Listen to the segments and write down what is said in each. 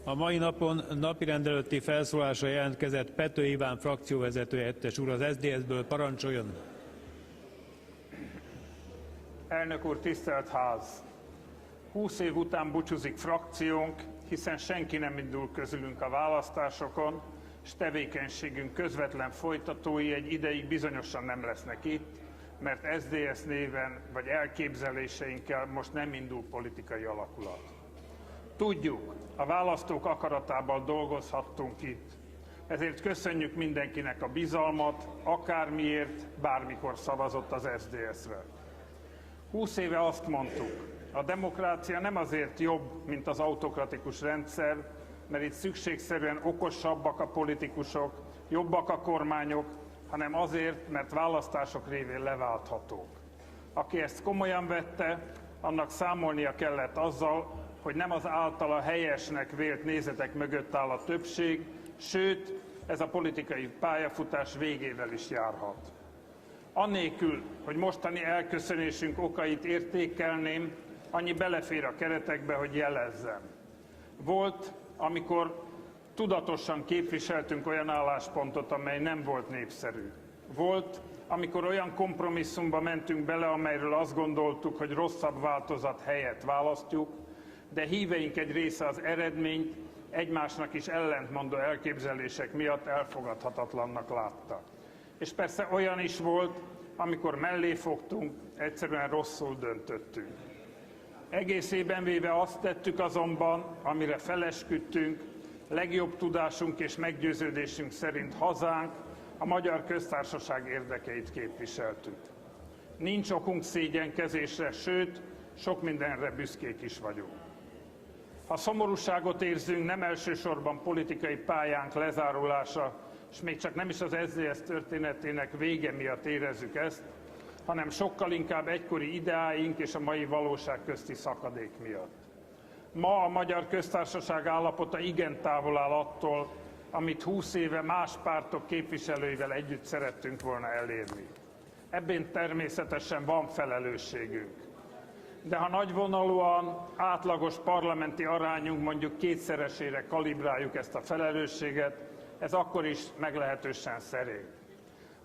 A mai napon napirend előtti felszólásra jelentkezett Pető Iván frakcióvezető helyettes úr az SZDSZ-ből, parancsoljon. Elnök úr, tisztelt ház! 20 év után búcsúzik frakciónk, hiszen senki nem indul közülünk a választásokon, és tevékenységünk közvetlen folytatói egy ideig bizonyosan nem lesznek itt, mert SZDSZ néven vagy elképzeléseinkkel most nem indul politikai alakulat. Tudjuk, a választók akaratával dolgozhattunk itt, ezért köszönjük mindenkinek a bizalmat, akármiért, bármikor szavazott az SZDSZ-re. 20 éve azt mondtuk, a demokrácia nem azért jobb, mint az autokratikus rendszer, mert itt szükségszerűen okosabbak a politikusok, jobbak a kormányok, hanem azért, mert választások révén leválthatók. Aki ezt komolyan vette, annak számolnia kellett azzal, hogy nem az általa helyesnek vélt nézetek mögött áll a többség, sőt, ez a politikai pályafutás végével is járhat. Annélkül, hogy mostani elköszönésünk okait értékelném, annyi belefér a keretekbe, hogy jelezzem. Volt, amikor tudatosan képviseltünk olyan álláspontot, amely nem volt népszerű. Volt, amikor olyan kompromisszumba mentünk bele, amelyről azt gondoltuk, hogy rosszabb változat helyett választjuk, de híveink egy része az eredményt egymásnak is ellentmondó elképzelések miatt elfogadhatatlannak látta. És persze olyan is volt, amikor mellé fogtunk, egyszerűen rosszul döntöttünk. Egészében véve azt tettük azonban, amire felesküdtünk, legjobb tudásunk és meggyőződésünk szerint hazánk, a Magyar Köztársaság érdekeit képviseltük. Nincs okunk szégyenkezésre, sőt, sok mindenre büszkék is vagyunk. Ha szomorúságot érzünk, nem elsősorban politikai pályánk lezárulása, és még csak nem is az SZDSZ történetének vége miatt érezzük ezt, hanem sokkal inkább egykori ideáink és a mai valóság közti szakadék miatt. Ma a Magyar Köztársaság állapota igen távol áll attól, amit 20 éve más pártok képviselőivel együtt szerettünk volna elérni. Ebben természetesen van felelősségünk. De ha nagyvonalúan átlagos parlamenti arányunk mondjuk kétszeresére kalibráljuk ezt a felelősséget, ez akkor is meglehetősen szerény.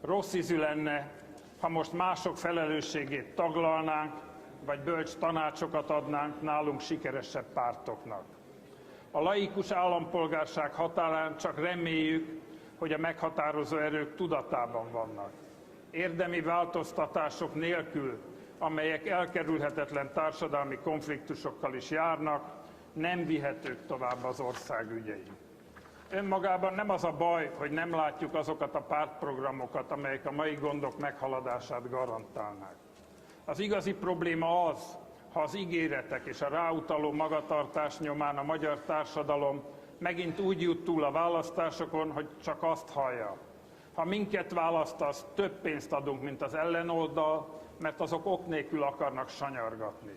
Rossz ízű lenne, ha most mások felelősségét taglalnánk, vagy bölcs tanácsokat adnánk nálunk sikeresebb pártoknak. A laikus állampolgárság határán csak reméljük, hogy a meghatározó erők tudatában vannak. Érdemi változtatások nélkül, amelyek elkerülhetetlen társadalmi konfliktusokkal is járnak, nem vihetők tovább az ország ügyei. Önmagában nem az a baj, hogy nem látjuk azokat a pártprogramokat, amelyek a mai gondok meghaladását garantálnák. Az igazi probléma az, ha az ígéretek és a ráutaló magatartás nyomán a magyar társadalom megint úgy jut túl a választásokon, hogy csak azt hallja. Ha minket választasz, több pénzt adunk, mint az ellenoldal, mert azok ok nélkül akarnak sanyargatni.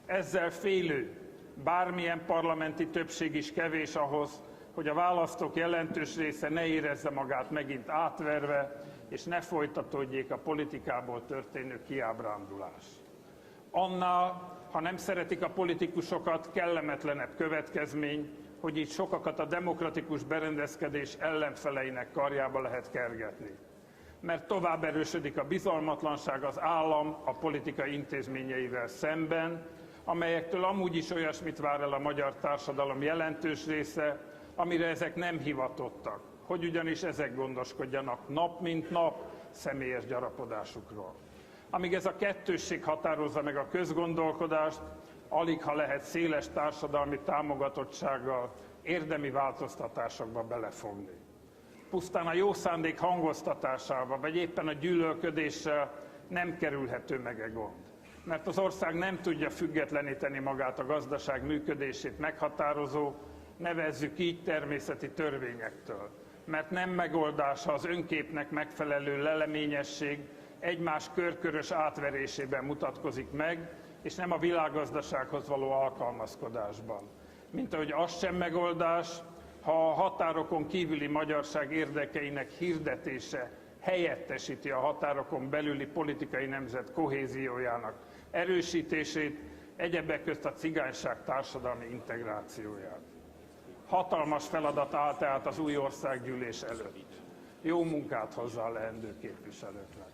Ezzel félő, bármilyen parlamenti többség is kevés ahhoz, hogy a választók jelentős része ne érezze magát megint átverve, és ne folytatódjék a politikából történő kiábrándulás. Annál, ha nem szeretik a politikusokat, kellemetlenebb következmény, hogy így sokakat a demokratikus berendezkedés ellenfeleinek karjába lehet kergetni. Mert tovább erősödik a bizalmatlanság az állam a politika intézményeivel szemben, amelyektől amúgy is olyasmit vár el a magyar társadalom jelentős része, amire ezek nem hivatottak, hogy ugyanis ezek gondoskodjanak nap mint nap személyes gyarapodásukról. Amíg ez a kettősség határozza meg a közgondolkodást, alig ha lehet széles társadalmi támogatottsággal érdemi változtatásokba belefogni. Pusztán a jó szándék hangoztatásával, vagy éppen a gyűlölködéssel nem kerülhető meg a gond. Mert az ország nem tudja függetleníteni magát a gazdaság működését meghatározó, nevezzük így, természeti törvényektől. Mert nem megoldása az önképnek megfelelő leleményesség egymás körkörös átverésében mutatkozik meg, és nem a világgazdasághoz való alkalmazkodásban. Mint ahogy az sem megoldás, ha a határokon kívüli magyarság érdekeinek hirdetése helyettesíti a határokon belüli politikai nemzet kohéziójának erősítését, egyebek közt a cigányság társadalmi integrációját. Hatalmas feladat áll tehát az új országgyűlés előtt. Jó munkát hozzá a leendő képviselőknek!